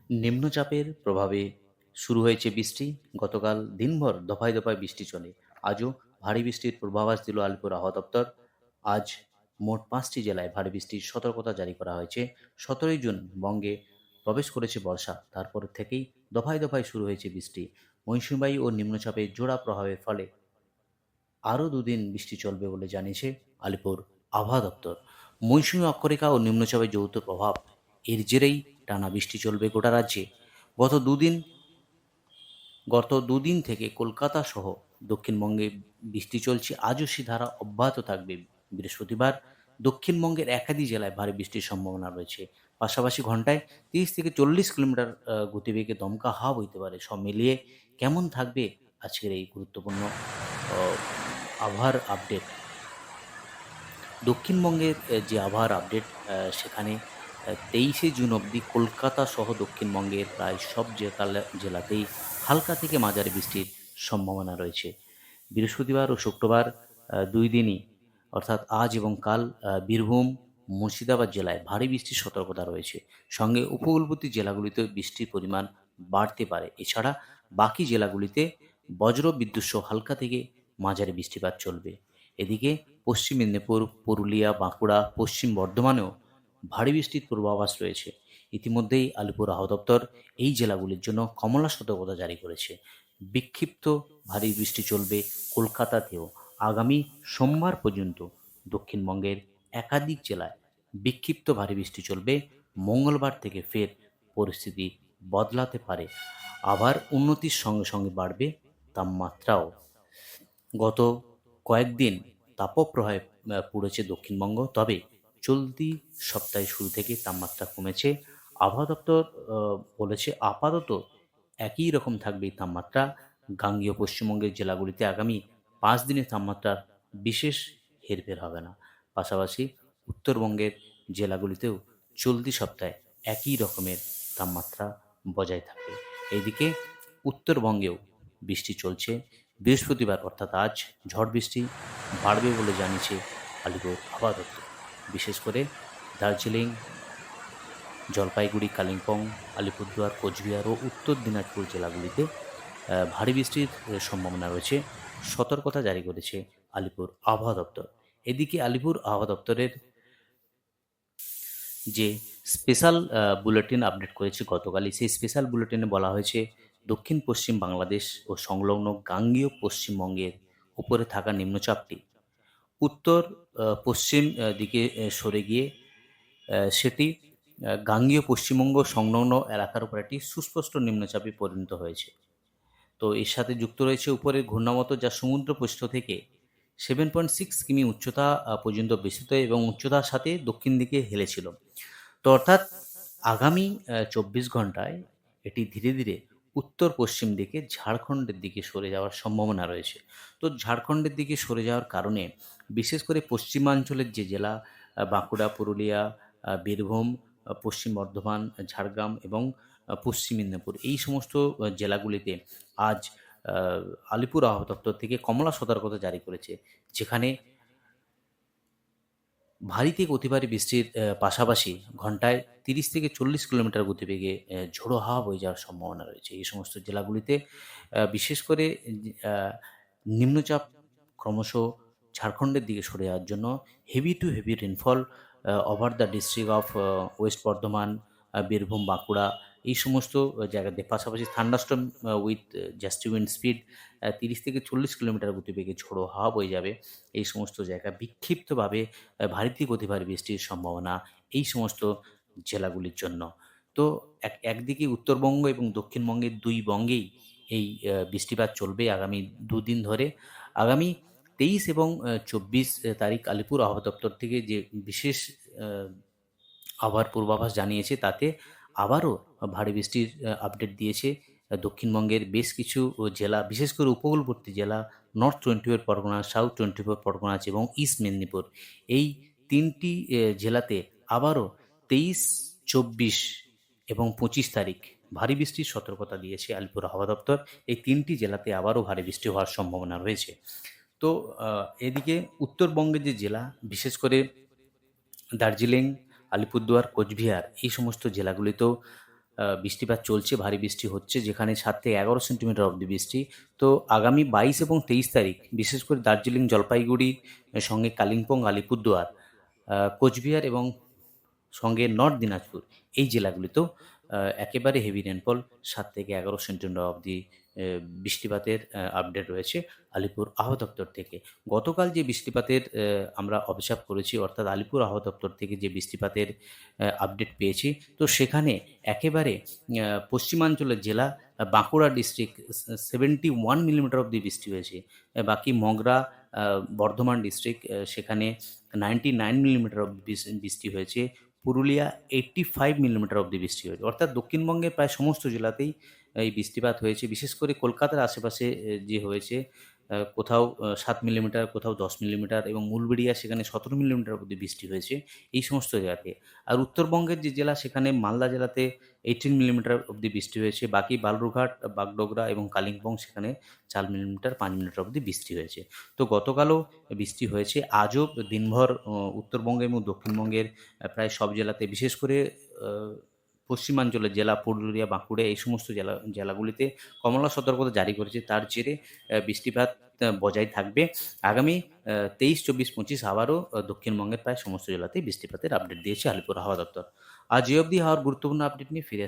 নিম্নচাপের প্রভাবে শুরু হয়েছে বৃষ্টি। গতকাল দিনভর দফায় দফায় বৃষ্টি চলে। আজও ভারী বৃষ্টির পূর্বাভাস দিল আলিপুর আবহাওয়া দপ্তর। আজ মোট ৫টি জেলায় ভারী বৃষ্টির সতর্কতা জারি করা হয়েছে। ১৭ই জুন বঙ্গে প্রবেশ করেছে বর্ষা। তারপর থেকেই দফায় দফায় শুরু হয়েছে বৃষ্টি। মৌসুমী ও নিম্নচাপের জোড়া প্রভাবের ফলে আরও দুদিন বৃষ্টি চলবে বলে জানিয়েছে আলিপুর আবহাওয়া দপ্তর। মৌসুমী অক্ষরেখা ও নিম্নচাপের যৌথ প্রভাব, এর জেরেই টানা বৃষ্টি চলবে গোটা রাজ্যে। গত দুদিন গত দুদিন থেকে কলকাতা সহ দক্ষিণবঙ্গে বৃষ্টি চলছে। আজও সে ধারা অব্যাহত থাকবে। বৃহস্পতিবার দক্ষিণবঙ্গের একাধিক জেলায় ভারী বৃষ্টির সম্ভাবনা রয়েছে। পাশাপাশি ঘন্টায় ৩০ থেকে ৪০ কিলোমিটার গতিবেগে দমকা হাওয়া বইতে পারে। সব মিলিয়ে কেমন থাকবে আজকের এই গুরুত্বপূর্ণ আহ, আবহাওয়ার আপডেট? দক্ষিণবঙ্গের যে আবহাওয়ার আপডেট, সেখানে ২৩শে জুন অবধি কলকাতা সহ দক্ষিণবঙ্গের প্রায় সব জেলাতেই হালকা থেকে মাঝারি বৃষ্টির সম্ভাবনা রয়েছে। বৃহস্পতিবার ও শুক্রবার ২ দিনই, অর্থাৎ আজ এবং কাল, বীরভূম, মুর্শিদাবাদ জেলায় ভারী বৃষ্টির সতর্কতা রয়েছে। সঙ্গে উপকূলবর্তী জেলাগুলিতেও বৃষ্টির পরিমাণ বাড়তে পারে। এছাড়া বাকি জেলাগুলিতে বজ্র বিদ্যুৎ সহ হালকা থেকে মাঝারি বৃষ্টিপাত চলবে। এদিকে পশ্চিম মেদিনীপুর, পুরুলিয়া, বাঁকুড়া, পশ্চিম বর্ধমানেও ভারী বৃষ্টির পূর্বাভাস রয়েছে। ইতিমধ্যেই আলিপুর আবহাওয়া দপ্তর এই জেলাগুলির জন্য কমলা সতর্কতা জারি করেছে। বিক্ষিপ্ত ভারী বৃষ্টি চলবে কলকাতাতেও। আগামী সোমবার পর্যন্ত দক্ষিণবঙ্গের একাধিক জেলায় বিক্ষিপ্ত ভারী বৃষ্টি চলবে। মঙ্গলবার থেকে ফের পরিস্থিতি বদলাতে পারে। আবার উন্নতির সঙ্গে সঙ্গে বাড়বে তাপমাত্রাও। গত কয়েকদিন তাপপ্রবাহে পুড়েছে দক্ষিণবঙ্গ। তবে চলতি সপ্তাহের শুরু থেকে তাপমাত্রা কমেছে। আবহাওয়া দপ্তর বলেছে আপাতত একই রকম থাকবে এই তাপমাত্রা। গাঙ্গেয় পশ্চিমবঙ্গের জেলাগুলিতে আগামী ৫ দিনের তাপমাত্রার বিশেষ হেরফের হবে না। পাশাপাশি উত্তরবঙ্গের জেলাগুলিতেও চলতি সপ্তাহে একই রকমের তাপমাত্রা বজায় থাকবে। এইদিকে উত্তরবঙ্গেও বৃষ্টি চলছে। বৃহস্পতিবার অর্থাৎ আজ ঝড় বৃষ্টি বাড়বে বলে জানিয়েছে আলিপুর আবহাওয়া দপ্তর। বিশেষ করে দার্জিলিং, জলপাইগুড়ি, কালিম্পং, আলিপুরদুয়ার, কোচবিহার ও উত্তর দিনাজপুর জেলাগুলিতে ভারী বৃষ্টির সম্ভাবনা রয়েছে। সতর্কতা জারি করেছে আলিপুর আবহাওয়া দপ্তর। এদিকে আলিপুর আবহাওয়া দপ্তরের যে স্পেশাল বুলেটিন আপডেট করেছে গতকালই, সেই স্পেশাল বুলেটিনে বলা হয়েছে দক্ষিণ পশ্চিম বাংলাদেশ ও সংলগ্ন গাঙ্গেয় পশ্চিমবঙ্গের উপরে থাকা নিম্নচাপটি উত্তর পশ্চিম দিকে সরে গিয়ে সেটি গাঙ্গেয় পশ্চিমবঙ্গ সংলগ্ন এলাকার উপর একটি সুস্পষ্ট নিম্নচাপে পরিণত হয়েছে। তো এর সাথে যুক্ত রয়েছে উপরের ঘূর্ণাবর্ত, যা সমুদ্রপৃষ্ঠ থেকে 7.6 কিমি উচ্চতা পর্যন্ত বিস্তৃত এবং উচ্চতার সাথে দক্ষিণ দিকে হেলেছিল। তো অর্থাৎ আগামী ২৪ ঘন্টায় এটি ধীরে ধীরে উত্তর পশ্চিম দিকে ঝাড়খণ্ডের দিকে সরে যাওয়ার সম্ভাবনা রয়েছে। তো ঝাড়খণ্ডের দিকে সরে যাওয়ার কারণে বিশেষ করে পশ্চিমাঞ্চলের যে জেলা, বাঁকুড়া, পুরুলিয়া, বীরভূম, পশ্চিম বর্ধমান, ঝাড়গ্রাম এবং পশ্চিম মেদিনীপুর, এই সমস্ত জেলাগুলিতে আজ আলিপুর আবহাওয়া দপ্তর থেকে কমলা সতর্কতা জারি করেছে। যেখানে ভারী থেকে অতি ভারী বৃষ্টির পাশাপাশি ঘন্টায় ৩০ থেকে ৪০ কিলোমিটার গতিবেগে ঝোড়ো হাওয়া বয়ে যাওয়ার সম্ভাবনা রয়েছে। এই সমস্ত জেলাগুলিতে বিশেষ করে আ নিম্নচাপ ক্রমশ ঝাড়খণ্ডের দিকে সরে যাওয়ার জন্য heavy two heavy rainfall over the district of West Bardhaman, Birbhum, Bankura, এই সমস্ত জায়গাতে। পাশাপাশি থান্ডারস্টর্ম উইথ জাস্টি উইন্ড স্পিড ৩০ থেকে ৪০ কিলোমিটার গতিবেগে ঝোড়ো হাওয়া বয়ে যাবে। এই সমস্ত জায়গায় বিক্ষিপ্তভাবে ভারী থেকে অতি ভারী বৃষ্টির সম্ভাবনা এই সমস্ত জেলাগুলির জন্য। তো একদিকে উত্তরবঙ্গ এবং দক্ষিণবঙ্গের ২ বঙ্গেই এই বৃষ্টিপাত চলবে আগামী ২ দিন ধরে। আগামী ২৩ এবং ২৪ তারিখ আলিপুর আবহাওয়া দপ্তর থেকে যে বিশেষ আ আবহাওয়ার পূর্বাভাস জানিয়েছে, তাতে আবারও ভারী বৃষ্টির আপডেট দিয়েছে। দক্ষিণবঙ্গের বেশ কিছু জেলা, বিশেষ করে উপকূলবর্তী জেলা, নর্থ 24 পরগনা, সাউথ 24 পরগনাস এবং ইস্ট মেদিনীপুর, এই ৩টি জেলাতে আবারও ২৩, ২৪ এবং ২৫ তারিখ ভারী বৃষ্টির সতর্কতা দিয়েছে আলিপুর আবহাওয়া দপ্তর। এই ৩টি জেলাতে আবারও ভারী বৃষ্টি হওয়ার সম্ভাবনা রয়েছে। তো এদিকে উত্তরবঙ্গের যে জেলা, বিশেষ করে দার্জিলিং, আলিপুরদুয়ার, কোচবিহার, এই সমস্ত জেলাগুলিতেও বৃষ্টিপাত চলছে, ভারী বৃষ্টি হচ্ছে, যেখানে 7 থেকে 11 সেন্টিমিটার অবধি বৃষ্টি। তো আগামী 22 এবং 23 তারিখ বিশেষ করে দার্জিলিং, জলপাইগুড়ি, সঙ্গে কালিম্পং, আলিপুরদুয়ার, কোচবিহার এবং সঙ্গে নর্থ দিনাজপুর, এই জেলাগুলিতেও একেবারে হেভি রেনফল 7 থেকে 11 সেন্টিমিটার অবধি বৃষ্টিপাতের আপডেট রয়েছে আলিপুর আবহাওয়া দপ্তর থেকে। গতকাল যে বৃষ্টিপাতের আমরা অবজার্ভ করেছি, অর্থাৎ আলিপুর আবহাওয়া দপ্তর থেকে যে বৃষ্টিপাতের আপডেট পেয়েছি, তো সেখানে একেবারে পশ্চিমাঞ্চলের জেলা বাঁকুড়া ডিস্ট্রিক্ট 71 মিলিমিটার অবধি বৃষ্টি হয়েছে। বাকি মগরা, বর্ধমান ডিস্ট্রিক্ট, সেখানে 99 মিলিমিটার অবধি বৃষ্টি হয়েছে। পুরুলিয়া 85 মিলিমিটার অবধি বৃষ্টি হয়েছে। অর্থাৎ দক্ষিণবঙ্গের প্রায় সমস্ত জেলাতেই এই বৃষ্টিপাত হয়েছে। বিশেষ করে কলকাতার আশেপাশে যে হয়েছে, কোথাও 7 মিলিমিটার, কোথাও 10 মিলিমিটার, এবং উলবেড়িয়া সেখানে 17 মিলিমিটার অবধি বৃষ্টি হয়েছে এই সমস্ত জায়গাতে। আর উত্তরবঙ্গের যে জেলা, সেখানে মালদা জেলাতে 18 মিলিমিটার অবধি বৃষ্টি হয়েছে। বাকি বালুরঘাট, বাগডোগরা এবং কালিম্পং, সেখানে 4 মিলিমিটার, 5 মিলিমিটার অবধি বৃষ্টি হয়েছে। তো গতকালও বৃষ্টি হয়েছে। আজও দিনভর উত্তরবঙ্গ এবং দক্ষিণবঙ্গের প্রায় সব জেলাতে, বিশেষ করে পশ্চিমাঞ্চলের জেলা পুরুলিয়া, বাঁকুড়া, এই সমস্ত জেলাগুলিতে কমলা সতর্কতা জারি করেছে। তার জেরে বৃষ্টিপাত বজায় থাকবে। আগামী 23, 24, 25 আবারও দক্ষিণবঙ্গের প্রায় সমস্ত জেলাতেই বৃষ্টিপাতের আপডেট দিয়েছে আলিপুর হাওয়া দপ্তর। আজ এই অবধি হাওয়ার গুরুত্বপূর্ণ আপডেট নিয়ে ফিরে